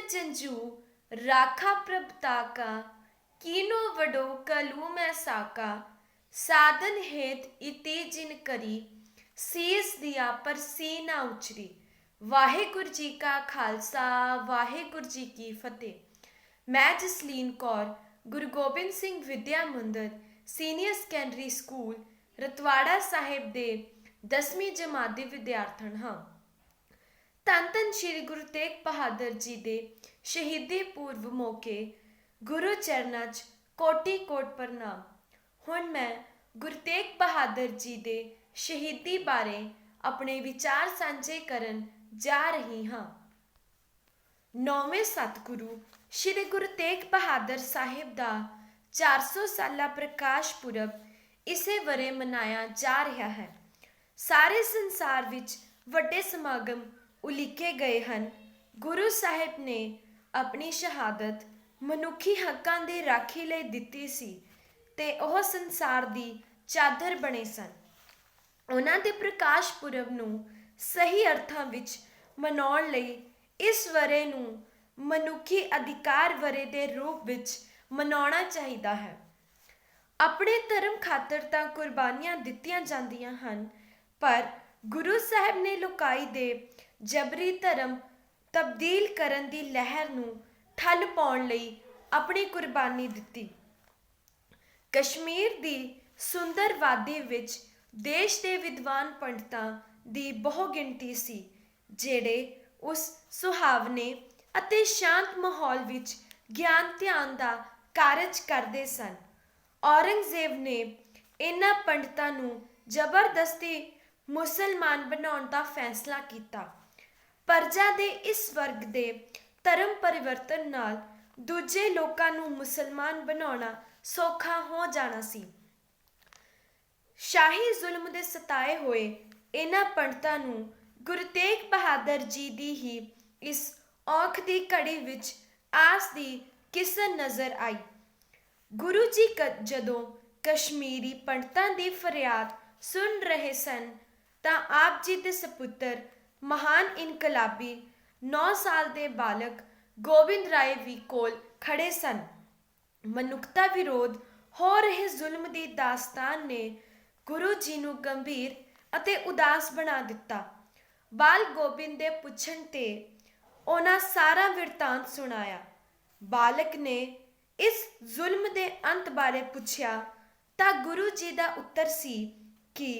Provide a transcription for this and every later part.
जंजू राखा प्रभता का, कीनो वडो कलू मैं साका, साधन हेत इति जिन करी, ਸੀਸ ਦਿਆ ਪਰ ਸੀ ਨਾ ਉਚਰੀ। ਵਾਹਿਗੁਰੂ ਜੀ ਕਾ ਖਾਲਸਾ, ਵਾਹਿਗੁਰੂ ਜੀ ਕੀ ਫਤਿਹ। ਮੈਂ Jasleen Kaur Guru Gobind Singh Vidya Mandir senior secondary school Ratwara ਸਾਹਿਬ ਦੇ 10ਵੀਂ ਜਮਾਤ ਦੀ ਵਿਦਿਆਰਥਣ ਹਾਂ। ਧੰਨ ਧੰਨ ਸ਼੍ਰੀ ਗੁਰੂ ਤੇਗ ਬਹਾਦਰ ਜੀ ਦੇ ਸ਼ਹੀਦੀ ਪੂਰਵ ਮੌਕੇ ਗੁਰੂ ਚਰਨਾਂ 'ਚ ਕੋਟੀ ਕੋਟ ਪ੍ਰਣਾਮ। ਹੁਣ ਮੈਂ ਗੁਰੂ ਤੇਗ ਬਹਾਦਰ ਜੀ ਦੇ ਸ਼ਹੀਦੀ ਬਾਰੇ ਆਪਣੇ ਵਿਚਾਰ ਸਾਂਝੇ ਕਰਨ ਜਾ ਰਹੀ ਹਾਂ। 9ਵੇਂ ਸਤਿਗੁਰੂ ਸ਼੍ਰੀ ਗੁਰੂ ਤੇਗ ਬਹਾਦਰ ਸਾਹਿਬ ਦਾ 400 ਸਾਲਾ ਪ੍ਰਕਾਸ਼ ਪੁਰਬ ਇਸੇ ਵਰ੍ਹੇ ਮਨਾਇਆ ਜਾ ਰਿਹਾ ਹੈ। ਸਾਰੇ ਸੰਸਾਰ ਵਿੱਚ ਵੱਡੇ ਸਮਾਗਮ ਉਲੀਕੇ ਗਏ ਹਨ। ਗੁਰੂ ਸਾਹਿਬ ਨੇ ਆਪਣੀ ਸ਼ਹਾਦਤ ਮਨੁੱਖੀ ਹੱਕਾਂ ਦੀ ਰਾਖੀ ਲਈ ਦਿੱਤੀ ਸੀ ਤੇ ਉਹ ਸੰਸਾਰ ਦੀ ਚਾਦਰ ਬਣੇ ਸਨ। ਉਹਨਾਂ ਦੇ ਪ੍ਰਕਾਸ਼ ਪੁਰਬ ਨੂੰ ਸਹੀ ਅਰਥਾਂ ਵਿੱਚ ਮਨਾਉਣ ਲਈ ਇਸ ਵਰ੍ਹੇ ਨੂੰ ਮਨੁੱਖੀ ਅਧਿਕਾਰ ਵਰ੍ਹੇ ਦੇ ਰੂਪ ਵਿੱਚ ਮਨਾਉਣਾ ਚਾਹੀਦਾ ਹੈ। ਆਪਣੇ ਧਰਮ ਖਾਤਰ ਤਾਂ ਕੁਰਬਾਨੀਆਂ ਦਿੱਤੀਆਂ ਜਾਂਦੀਆਂ ਹਨ, ਪਰ ਗੁਰੂ ਸਾਹਿਬ ਨੇ ਲੋਕਾਈ ਦੇ ਜਬਰੀ ਧਰਮ ਤਬਦੀਲ ਕਰਨ ਦੀ ਲਹਿਰ ਨੂੰ ਠੱਲ ਪਾਉਣ ਲਈ ਆਪਣੀ ਕੁਰਬਾਨੀ ਦਿੱਤੀ। ਕਸ਼ਮੀਰ ਦੀ ਸੁੰਦਰ ਵਾਦੀ ਵਿੱਚ ਦੇਸ਼ ਦੇ ਵਿਦਵਾਨ ਪੰਡਤਾਂ ਦੀ ਬਹੁ ਗਿਣਤੀ ਸੀ, ਜਿਹੜੇ ਉਸ ਸੁਹਾਵਣੇ ਅਤੇ ਸ਼ਾਂਤ ਮਾਹੌਲ ਵਿੱਚ ਗਿਆਨ ਧਿਆਨ ਦਾ ਕਾਰਜ ਕਰਦੇ ਸਨ। ਔਰੰਗਜ਼ੇਬ ਨੇ ਇਹਨਾਂ ਪੰਡਤਾਂ ਨੂੰ ਜ਼ਬਰਦਸਤੀ ਮੁਸਲਮਾਨ ਬਣਾਉਣ ਦਾ ਫੈਸਲਾ ਕੀਤਾ। ਪਰਜਾ ਦੇ ਇਸ ਵਰਗ ਦੇ ਧਰਮ ਪਰਿਵਰਤਨ ਨਾਲ ਦੂਜੇ ਲੋਕਾਂ ਨੂੰ ਮੁਸਲਮਾਨ ਬਣਾਉਣਾ ਸੌਖਾ ਹੋ ਜਾਣਾ ਸੀ। ਸ਼ਾਹੀ ਜ਼ੁਲਮ ਦੇ ਸਤਾਏ ਹੋਏ ਇਹਨਾਂ ਪੰਡਤਾਂ ਨੂੰ ਗੁਰੂ ਤੇਗ ਬਹਾਦਰ ਜੀ ਦੀ ਹੀ ਇਸ ਔਖ ਦੀ ਘੜੀ ਵਿੱਚ ਆਸ ਦੀ ਕਿਸਨ ਨਜ਼ਰ ਆਈ। ਗੁਰੂ ਜੀ ਜਦੋਂ ਕਸ਼ਮੀਰੀ ਪੰਡਤਾਂ ਦੀ ਫਰਿਆਦ ਸੁਣ ਰਹੇ ਸਨ ਤਾਂ ਆਪ ਜੀ ਦੇ ਸਪੁੱਤਰ ਮਹਾਨ ਇਨਕਲਾਬੀ 9 ਸਾਲ ਦੇ ਬਾਲਕ ਗੋਬਿੰਦ ਰਾਏ ਵੀ ਕੋਲ ਖੜੇ ਸਨ। ਮਨੁੱਖਤਾ ਵਿਰੋਧ ਹੋ ਰਹੇ ਜ਼ੁਲਮ ਦੀ ਦਾਸਤਾਨ ਨੇ ਗੁਰੂ ਜੀ ਨੂੰ ਗੰਭੀਰ ਅਤੇ ਉਦਾਸ ਬਣਾ ਦਿੱਤਾ। ਬਾਲ ਗੋਬਿੰਦ ਦੇ ਪੁੱਛਣ ਤੇ ਉਹਨਾਂ ਸਾਰਾ ਬਿਰਤਾਂਤ ਸੁਣਾਇਆ। ਬਾਲਕ ਨੇ ਇਸ ਜ਼ੁਲਮ ਦੇ ਅੰਤ ਬਾਰੇ ਪੁੱਛਿਆ ਤਾਂ ਗੁਰੂ ਜੀ ਦਾ ਉੱਤਰ ਸੀ ਕਿ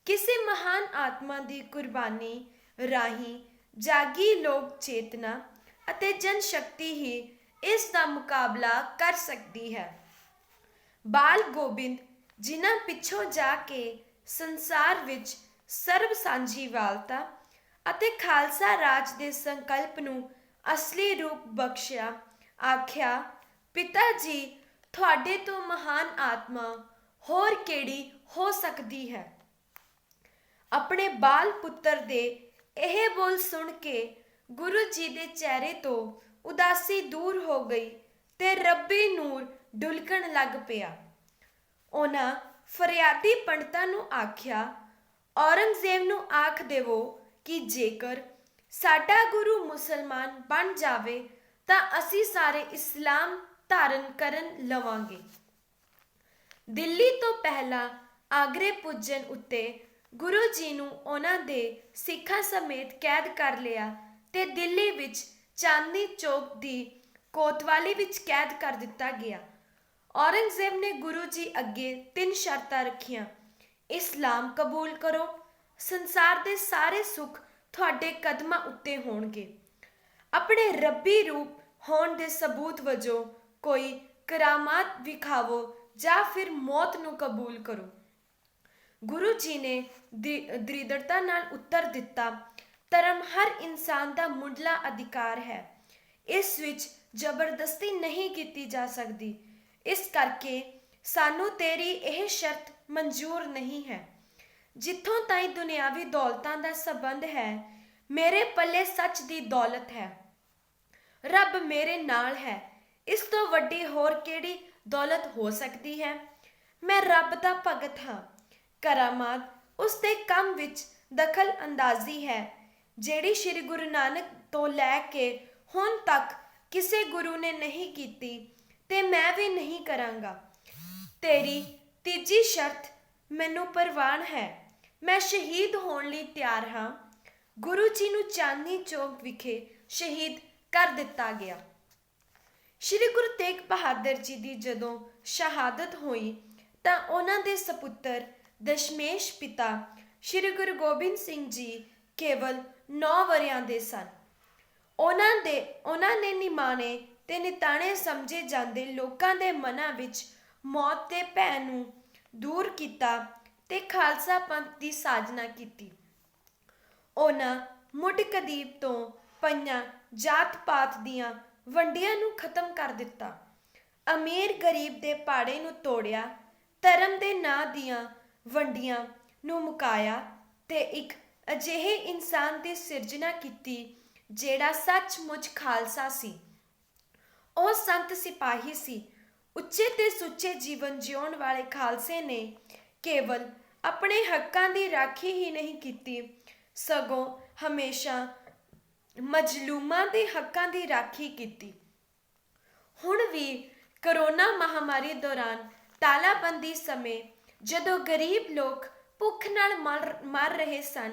ਕਿਸੇ ਮਹਾਨ ਆਤਮਾ ਦੀ ਕੁਰਬਾਨੀ ਰਾਹੀਂ ਜਾਗੀ ਲੋਕ ਚੇਤਨਾ ਅਤੇ ਜਨ ਸ਼ਕਤੀ ਹੀ ਇਸ ਦਾ ਮੁਕਾਬਲਾ ਕਰ ਸਕਦੀ ਹੈ। ਬਾਲ ਗੋਬਿੰਦ ਜਿਨ੍ਹਾਂ ਪਿੱਛੋਂ ਜਾ ਕੇ ਸੰਸਾਰ ਵਿੱਚ ਸਰਬ ਸਾਂਝੀਵਾਲਤਾ ਅਤੇ ਖਾਲਸਾ ਰਾਜ ਦੇ ਸੰਕਲਪ ਨੂੰ ਅਸਲੀ ਰੂਪ ਬਖਸ਼ਿਆ, ਆਖਿਆ, ਪਿਤਾ ਜੀ, ਤੁਹਾਡੇ ਤੋਂ ਮਹਾਨ ਆਤਮਾ ਹੋਰ ਕਿਹੜੀ ਹੋ ਸਕਦੀ ਹੈ। ਆਪਣੇ ਬਾਲ ਪੁੱਤਰ ਦੇ ਇਹ ਬੋਲ ਸੁਣ ਕੇ ਗੁਰੂ ਜੀ ਦੇ ਚਿਹਰੇ ਤੋਂ ਉਦਾਸੀ ਦੂਰ ਹੋ ਗਈ ਤੇ ਰੱਬੀ ਨੂਰ ਡੁਲਕਣ ਲੱਗ ਪਿਆ। ਉਹਨਾਂ ਫਰਿਆਦੀ ਪੰਡਤਾਂ ਨੂੰ ਆਖਿਆ, ਔਰੰਗਜ਼ੇਬ ਨੂੰ ਆਖ ਦੇਵੋ ਕਿ ਜੇਕਰ ਸਾਡਾ ਗੁਰੂ ਮੁਸਲਮਾਨ ਬਣ ਜਾਵੇ ਤਾਂ ਅਸੀਂ ਸਾਰੇ ਇਸਲਾਮ ਧਾਰਨ ਕਰਨ ਲਵਾਂਗੇ। ਦਿੱਲੀ ਤੋਂ ਪਹਿਲਾਂ ਆਗਰੇ ਪੁੱਜਣ ਉੱਤੇ ਗੁਰੂ ਜੀ ਨੂੰ ਉਹਨਾਂ ਦੇ ਸਿੱਖਾਂ ਸਮੇਤ ਕੈਦ ਕਰ ਲਿਆ ਤੇ ਦਿੱਲੀ ਵਿੱਚ ਚਾਂਦਨੀ ਚੌਕ ਦੀ ਕੋਤਵਾਲੀ ਵਿੱਚ ਕੈਦ ਕਰ ਦਿੱਤਾ ਗਿਆ। ਔਰੰਗਜ਼ੇਬ ਨੇ ਗੁਰੂ ਜੀ ਅੱਗੇ 3 ਸ਼ਰਤਾਂ ਰੱਖੀਆਂ। ਇਸਲਾਮ ਕਬੂਲ ਕਰੋ, ਸੰਸਾਰ ਦੇ ਸਾਰੇ ਸੁੱਖ ਤੁਹਾਡੇ ਕਦਮਾਂ ਉੱਤੇ ਹੋਣਗੇ। ਆਪਣੇ ਰੱਬੀ ਰੂਪ ਹੋਣ ਦੇ ਸਬੂਤ ਵਜੋਂ ਕੋਈ ਕਰਾਮਾਤ ਵਿਖਾਵੋ ਜਾਂ ਫਿਰ ਮੌਤ ਨੂੰ ਕਬੂਲ ਕਰੋ। ਗੁਰੂ ਜੀ ਨੇ ਦ੍ਰਿੜਤਾ ਨਾਲ ਉੱਤਰ ਦਿੱਤਾ, ਧਰਮ ਹਰ ਇਨਸਾਨ ਦਾ ਮੁੱਢਲਾ ਅਧਿਕਾਰ ਹੈ। ਇਸ ਵਿੱਚ ਜ਼ਬਰਦਸਤੀ ਨਹੀਂ ਕੀਤੀ ਜਾ ਸਕਦੀ। ਇਸ ਕਰਕੇ ਸਾਨੂੰ ਤੇਰੀ ਇਹ ਸ਼ਰਤ ਮਨਜ਼ੂਰ ਨਹੀਂ ਹੈ। ਜਿੱਥੋਂ ਤਾਈਂ ਦੁਨਿਆਵੀ ਦੌਲਤਾਂ ਦਾ ਸੰਬੰਧ ਹੈ, ਮੇਰੇ ਪੱਲੇ ਸੱਚ ਦੀ ਦੌਲਤ ਹੈ। ਰੱਬ ਮੇਰੇ ਨਾਲ ਹੈ। ਇਸ ਤੋਂ ਵੱਡੀ ਹੋਰ ਕਿਹੜੀ ਦੌਲਤ ਹੋ ਸਕਦੀ ਹੈ। ਮੈਂ ਰੱਬ ਦਾ ਭਗਤ ਹਾਂ। ਕਰਾਮਾਤ ਉਸ ਦੇ ਕੰਮ ਵਿੱਚ ਦਖਲ ਅੰਦਾਜ਼ੀ ਹੈ ਜਿਹੜੀ ਸ਼੍ਰੀ ਗੁਰੂ ਨਾਨਕ ਤੋਂ ਲੈ ਕੇ ਹੁਣ ਤੱਕ ਕਿਸੇ ਗੁਰੂ ਨੇ ਨਹੀਂ ਕੀਤੀ ਤੇ ਮੈਂ ਵੀ ਨਹੀਂ ਕਰਾਂਗਾ। ਤੇਰੀ ਤੀਜੀ ਸ਼ਰਤ ਮੈਨੂੰ ਪ੍ਰਵਾਨ ਹੈ। ਮੈਂ ਸ਼ਹੀਦ ਹੋਣ ਲਈ ਤਿਆਰ ਹਾਂ। ਗੁਰੂ ਜੀ ਨੂੰ ਚਾਂਦਨੀ ਚੌਕ ਵਿਖੇ ਸ਼ਹੀਦ ਕਰ ਦਿੱਤਾ ਗਿਆ। ਸ਼੍ਰੀ ਗੁਰੂ ਤੇਗ ਬਹਾਦਰ ਜੀ ਦੀ ਜਦੋਂ ਸ਼ਹਾਦਤ ਹੋਈ ਤਾਂ ਉਹਨਾਂ ਦੇ ਸਪੁੱਤਰ ਦਸ਼ਮੇਸ਼ ਪਿਤਾ ਸ਼੍ਰੀ ਗੁਰੂ ਗੋਬਿੰਦ ਸਿੰਘ ਜੀ ਕੇਵਲ 9 ਵਰ੍ਹਿਆਂ ਦੇ ਸਨ। ਉਹਨਾਂ ਨੇ ਨਿਮਾਣੇ ਤੇ ਨਿਤਾਣੇ ਸਮਝੇ ਜਾਂਦੇ ਲੋਕਾਂ ਦੇ ਮਨਾਂ ਵਿੱਚ ਮੌਤ ਦੇ ਭੈ ਨੂੰ ਦੂਰ ਕੀਤਾ ਤੇ ਖਾਲਸਾ ਪੰਥ ਦੀ ਸਾਜਨਾ ਕੀਤੀ। ਉਹਨਾਂ ਮੁੱਢ ਕਦੀਮ ਤੋਂ ਪਈਆਂ ਜਾਤ ਪਾਤ ਦੀਆਂ ਵੰਡੀਆਂ ਨੂੰ ਖਤਮ ਕਰ ਦਿੱਤਾ। ਅਮੀਰ ਗਰੀਬ ਦੇ ਪਾੜੇ ਨੂੰ ਤੋੜਿਆ, ਧਰਮ ਦੇ ਨਾਂ ਦੀਆਂ ਵੰਡੀਆਂ ਨੂੰ ਮੁਕਾਇਆ ਤੇ ਇੱਕ ਅਜਿਹੇ ਇਨਸਾਨ ਦੀ ਸਿਰਜਣਾ ਕੀਤੀ ਜਿਹੜਾ ਸੱਚਮੁੱਚ ਖਾਲਸਾ ਸੀ। ਉਹ ਸੰਤ ਸਿਪਾਹੀ ਸੀ। ਉੱਚੇ ਤੇ ਸੁੱਚੇ ਜੀਵਨ ਜਿਉਣ ਵਾਲੇ ਖਾਲਸੇ ਨੇ ਕੇਵਲ ਆਪਣੇ ਹੱਕਾਂ ਦੀ ਰਾਖੀ ਹੀ ਨਹੀਂ ਕੀਤੀ, ਸਗੋਂ ਹਮੇਸ਼ਾ ਮਜ਼ਲੂਮਾਂ ਦੇ ਹੱਕਾਂ ਦੀ ਰਾਖੀ ਕੀਤੀ। ਹੁਣ ਵੀ ਕਰੋਨਾ ਮਹਾਮਾਰੀ ਦੌਰਾਨ ਤਾਲਾਬੰਦੀ ਸਮੇਂ ਜਦੋਂ ਗਰੀਬ ਲੋਕ ਭੁੱਖ ਨਾਲ ਮਰ ਰਹੇ ਸਨ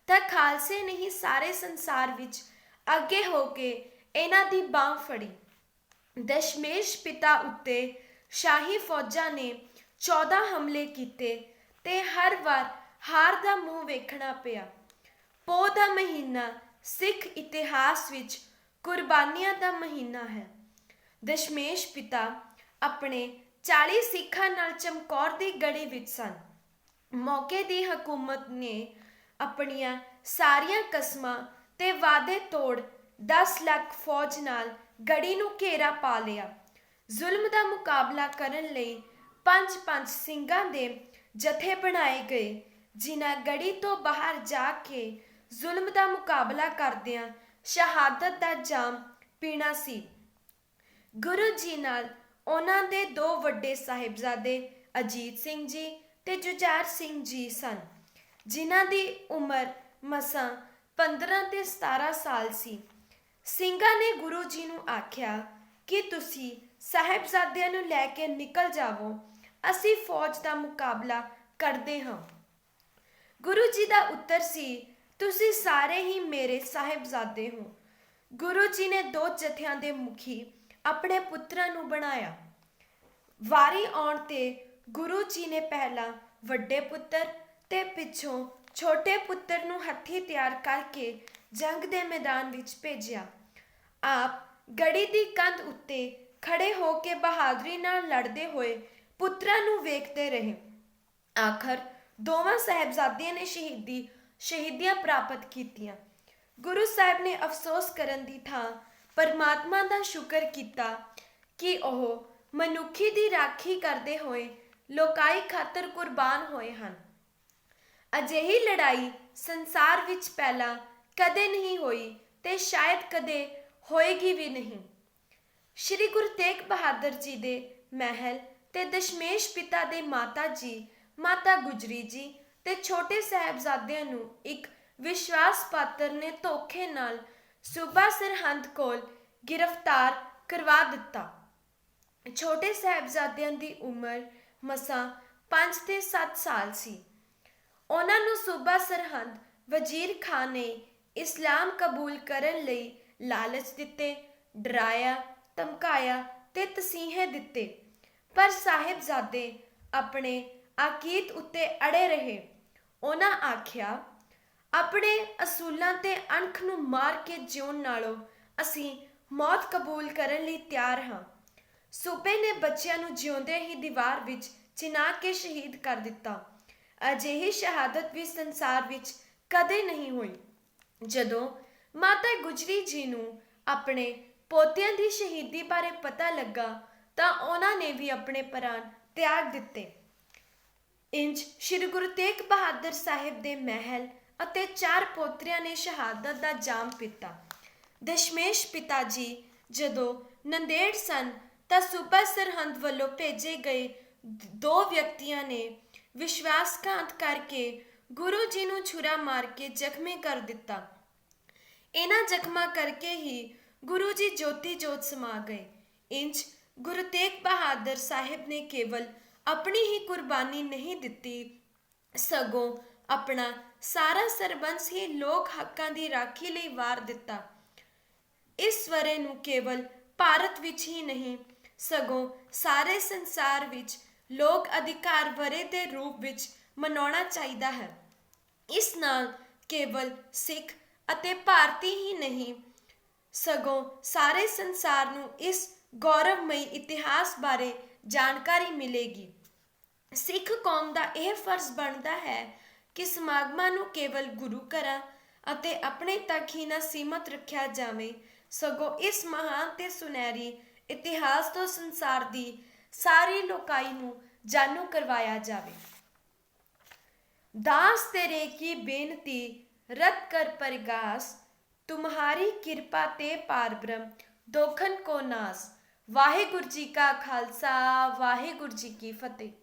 ਤਾਂ ਖਾਲਸੇ ਨੇ ਹੀ ਸਾਰੇ ਸੰਸਾਰ ਵਿੱਚ ਅੱਗੇ ਹੋ ਕੇ ਇਹਨਾਂ ਦੀ ਬਾਂਹ ਫੜੀ। ਦਸ਼ਮੇਸ਼ ਪਿਤਾ ਉੱਤੇ ਸ਼ਾਹੀ ਫੌਜਾਂ ਨੇ 14 ਹਮਲੇ ਕੀਤੇ ਤੇ ਹਰ ਵਾਰ ਹਾਰ ਦਾ ਮੂੰਹ ਵੇਖਣਾ ਪਿਆ। ਪੋਹ ਦਾ ਮਹੀਨਾ ਸਿੱਖ ਇਤਿਹਾਸ ਵਿੱਚ ਕੁਰਬਾਨੀਆਂ ਦਾ ਮਹੀਨਾ ਹੈ। ਦਸ਼ਮੇਸ਼ ਪਿਤਾ ਆਪਣੇ 40 ਸਿੱਖਾਂ ਨਾਲ ਚਮਕੌਰ ਦੀ ਗੜੀ ਵਿੱਚ ਸਨ। ਮੌਕੇ ਦੀ ਹਕੂਮਤ ਨੇ ਆਪਣੀਆਂ ਸਾਰੀਆਂ ਕਸਮਾਂ ਤੇ ਵਾਅਦੇ ਤੋੜ 10 ਲੱਖ ਫੌਜ ਨਾਲ ਗੜੀ ਨੂੰ ਘੇਰਾ ਪਾ ਲਿਆ। ਜ਼ੁਲਮ ਦਾ ਮੁਕਾਬਲਾ ਕਰਨ ਲਈ 5-5 ਸਿੰਘਾਂ ਦੇ ਜਥੇ ਬਣਾਏ ਗਏ, ਜਿਨ੍ਹਾਂ ਗੜੀ ਤੋਂ ਬਾਹਰ ਜਾ ਕੇ ਜ਼ੁਲਮ ਦਾ ਮੁਕਾਬਲਾ ਕਰਦਿਆਂ ਸ਼ਹਾਦਤ ਦਾ ਜਾਮ ਪੀਣਾ ਸੀ। ਗੁਰੂ ਜੀ ਨਾਲ ਉਹਨਾਂ ਦੇ 2 ਵੱਡੇ ਸਾਹਿਬਜ਼ਾਦੇ ਅਜੀਤ ਸਿੰਘ ਜੀ ਤੇ ਜੁਝਾਰ ਸਿੰਘ ਜੀ ਸਨ, ਜਿਨ੍ਹਾਂ ਦੀ ਉਮਰ ਮਸਾਂ 15 ਤੇ 17 ਸਾਲ ਸੀ। ਸਿੰਘਾਂ ਨੇ ਗੁਰੂ ਜੀ ਨੂੰ ਆਖਿਆ ਕਿ ਤੁਸੀਂ ਸਾਹਿਬਜ਼ਾਦਿਆਂ ਨੂੰ ਲੈ ਕੇ ਨਿਕਲ ਜਾਵੋ, ਅਸੀਂ ਫੌਜ ਦਾ ਮੁਕਾਬਲਾ ਕਰਦੇ ਹਾਂ। ਗੁਰੂ ਜੀ ਦਾ ਉੱਤਰ ਸੀ, ਤੁਸੀਂ ਸਾਰੇ ਹੀ ਮੇਰੇ ਸਾਹਿਬਜ਼ਾਦੇ ਹੋ। ਗੁਰੂ ਜੀ ਨੇ 2 ਜਥਿਆਂ ਦੇ ਮੁਖੀ ਆਪਣੇ ਪੁੱਤਰਾਂ ਨੂੰ ਬਣਾਇਆ। ਵਾਰੀ ਆਉਣ ਤੇ ਗੁਰੂ ਜੀ ਨੇ ਪਹਿਲਾਂ ਵੱਡੇ ਪੁੱਤਰ ਤੇ ਪਿੱਛੋਂ ਛੋਟੇ ਪੁੱਤਰ ਨੂੰ ਹੱਥੀਂ ਤਿਆਰ ਕਰਕੇ ਜੰਗ ਦੇ ਮੈਦਾਨ ਵਿੱਚ ਭੇਜਿਆ। ਆਪ ਗੜੀ ਦੀ ਕੰਧ ਉੱਤੇ ਖੜੇ ਹੋ ਕੇ ਬਹਾਦਰੀ ਨਾਲ ਲੜਦੇ ਹੋਏ ਪੁੱਤਰਾਂ ਨੂੰ ਵੇਖਦੇ ਰਹੇ। ਆਖਰ ਦੋਵਾਂ ਸਾਹਿਬਜ਼ਾਦਿਆਂ ਨੇ ਸ਼ਹੀਦੀਆਂ ਪ੍ਰਾਪਤ ਕੀਤੀਆਂ। ਗੁਰੂ ਸਾਹਿਬ ਨੇ ਅਫਸੋਸ ਕਰਨ ਦੀ ਥਾਂ ਪਰਮਾਤਮਾ ਦਾ ਸ਼ੁਕਰ ਕੀਤਾ ਕਿ ਉਹ ਮਨੁੱਖੀ ਦੀ ਰਾਖੀ ਕਰਦੇ ਹੋਏ ਲੋਕਾਈ ਖਾਤਰ ਕੁਰਬਾਨ ਹੋਏ ਹਨ। ਅਜਿਹੀ ਲੜਾਈ ਸੰਸਾਰ ਵਿੱਚ ਪਹਿਲਾਂ ਕਦੇ ਨਹੀਂ ਹੋਈ ਤੇ ਸ਼ਾਇਦ ਕਦੇ ਹੋਏਗੀ ਵੀ ਨਹੀਂ। ਸ਼੍ਰੀ ਗੁਰੂ ਤੇਗ ਬਹਾਦਰ ਜੀ ਦੇ ਮਹਿਲ ਤੇ ਦਸ਼ਮੇਸ਼ ਪਿਤਾ ਦੇ ਮਾਤਾ ਜੀ, ਮਾਤਾ ਗੁਜਰੀ ਜੀ ਤੇ ਛੋਟੇ ਸਾਹਿਬਜ਼ਾਦਿਆਂ ਨੂੰ ਇੱਕ ਵਿਸ਼ਵਾਸ ਪਾਤਰ ਨੇ ਧੋਖੇ ਨਾਲ ਸੂਬਾ ਸਰਹੰਦ ਕੋਲ ਗ੍ਰਿਫਤਾਰ ਕਰਵਾ ਦਿੱਤਾ। ਛੋਟੇ ਸਾਹਿਬਜ਼ਾਦਿਆਂ ਦੀ ਉਮਰ ਮਸਾਂ 5 ਤੇ 7 ਸਾਲ ਸੀ। ਉਹਨਾਂ ਨੂੰ ਸੂਬਾ ਸਰਹੰਦ ਵਜ਼ੀਰ ਖਾਨ ਨੇ ਇਸਲਾਮ ਕਬੂਲ ਕਰਨ ਲਈ ਲਾਲਚ ਦਿੱਤੇ, ਡਰਾਇਆ, ਧਮਕਾਇਆ ਤੇ ਤਸੀਹੇ ਦਿੱਤੇ, ਪਰ ਸਾਹਿਬਜ਼ਾਦੇ ਆਪਣੇ ਅਕੀਦ ਉੱਤੇ ਅੜੇ ਰਹੇ। ਉਹਨਾਂ ਆਖਿਆ, ਆਪਣੇ ਅਸੂਲਾਂ ਤੇ ਅਣਖ ਨੂੰ ਮਾਰ ਕੇ ਜਿਉਣ ਨਾਲੋਂ ਅਸੀਂ ਮੌਤ ਕਬੂਲ ਕਰਨ ਲਈ ਤਿਆਰ ਹਾਂ। ਸੂਬੇ ਨੇ ਬੱਚਿਆਂ ਨੂੰ ਜਿਉਂਦੇ ਹੀ ਦੀਵਾਰ ਵਿੱਚ ਚਿਣਾ ਕੇ ਸ਼ਹੀਦ ਕਰ ਦਿੱਤਾ। ਅਜਿਹੀ ਸ਼ਹਾਦਤ ਵੀ ਸੰਸਾਰ ਵਿੱਚ ਕਦੇ ਨਹੀਂ ਹੋਈ। ਜਦੋਂ ਮਾਤਾ ਗੁਜਰੀ ਜੀ ਨੂੰ ਆਪਣੇ ਪੋਤਿਆਂ ਦੀ ਸ਼ਹੀਦੀ ਬਾਰੇ ਪਤਾ ਲੱਗਾ ਤਾਂ ਉਹਨਾਂ ਨੇ ਵੀ ਆਪਣੇ ਪ੍ਰਾਣ ਤਿਆਗ ਦਿੱਤੇ। ਇੰਜ ਸ਼੍ਰੀ ਗੁਰੂ ਤੇਗ ਬਹਾਦਰ ਸਾਹਿਬ ਦੇ ਮਹਿਲ ਅਤੇ 4 ਪੋਤਰਿਆਂ ਨੇ ਸ਼ਹਾਦਤ ਦਾ ਜਾਮ ਪੀਤਾ। ਦਸ਼ਮੇਸ਼ ਪਿਤਾ ਜੀ ਜਦੋਂ ਨੰਦੇੜ ਸਨ ਤਾਂ ਸੂਬਾ ਸਰਹੰਦ ਵੱਲੋਂ ਭੇਜੇ ਗਏ 2 ਵਿਅਕਤੀਆਂ ਨੇ ਵਿਸ਼ਵਾਸਘਾਤ ਕਰਕੇ ਗੁਰੂ ਜੀ ਨੂੰ ਛੁਰਾ ਮਾਰ ਕੇ ਜ਼ਖਮੀ ਕਰ ਦਿੱਤਾ। ਇਹਨਾਂ ਜ਼ਖਮਾਂ ਕਰਕੇ ਹੀ ਗੁਰੂ ਜੀ ਜੋਤੀ ਜੋਤ ਸਮਾ ਗਏ। ਇੰਜ ਗੁਰੂ ਤੇਗ ਬਹਾਦਰ ਸਾਹਿਬ ਨੇ ਕੇਵਲ ਆਪਣੀ ਹੀ ਕੁਰਬਾਨੀ ਨਹੀਂ ਦਿੱਤੀ, ਸਗੋਂ ਆਪਣਾ ਸਾਰਾ ਸਰਬੰਸ ਹੀ ਲੋਕ ਹੱਕਾਂ ਦੀ ਰਾਖੀ ਲਈ ਵਾਰ ਦਿੱਤਾ। ਇਸ ਵਰੇ ਨੂੰ ਕੇਵਲ ਭਾਰਤ ਵਿੱਚ ਹੀ ਨਹੀਂ, ਸਗੋਂ ਸਾਰੇ ਸੰਸਾਰ ਵਿੱਚ ਲੋਕ ਅਧਿਕਾਰ ਵਰੇ ਦੇ ਰੂਪ ਵਿੱਚ ਮਨਾਉਣਾ ਚਾਹੀਦਾ ਹੈ। ਇਸ ਨਾਲ ਕੇਵਲ ਸਿੱਖ ਅਤੇ ਭਾਰਤੀ ਹੀ ਨਹੀਂ, ਸਗੋਂ ਸਾਰੇ ਸੰਸਾਰ ਨੂੰ ਇਸ ਗੌਰਵਮਈ ਇਤਿਹਾਸ ਬਾਰੇ ਜਾਣਕਾਰੀ ਮਿਲੇਗੀ। ਸਿੱਖ ਕੌਮ ਦਾ ਇਹ ਫਰਜ਼ ਬਣਦਾ ਹੈ ਕਿ ਸਮਾਗਮਾਂ ਨੂੰ ਕੇਵਲ ਗੁਰੂ ਘਰਾਂ ਅਤੇ ਆਪਣੇ ਤੱਕ ਹੀ ਨਾ ਸੀਮਤ ਰੱਖਿਆ ਜਾਵੇ, ਸਗੋਂ ਇਸ ਮਹਾਨ ਤੇ ਸੁਨਹਿਰੀ ਇਤਿਹਾਸ ਤੋਂ ਸੰਸਾਰ ਦੀ ਸਾਰੀ ਲੋਕਾਈ ਨੂੰ ਜਾਣੂ ਕਰਵਾਇਆ ਜਾਵੇ। दास तेरे की बेनती रत कर परगास, तुम्हारी किरपा ते पार ब्रह्म दोखन को नास। वाहिगुरु जी का खालसा, वाहिगुरु जी की फतेह।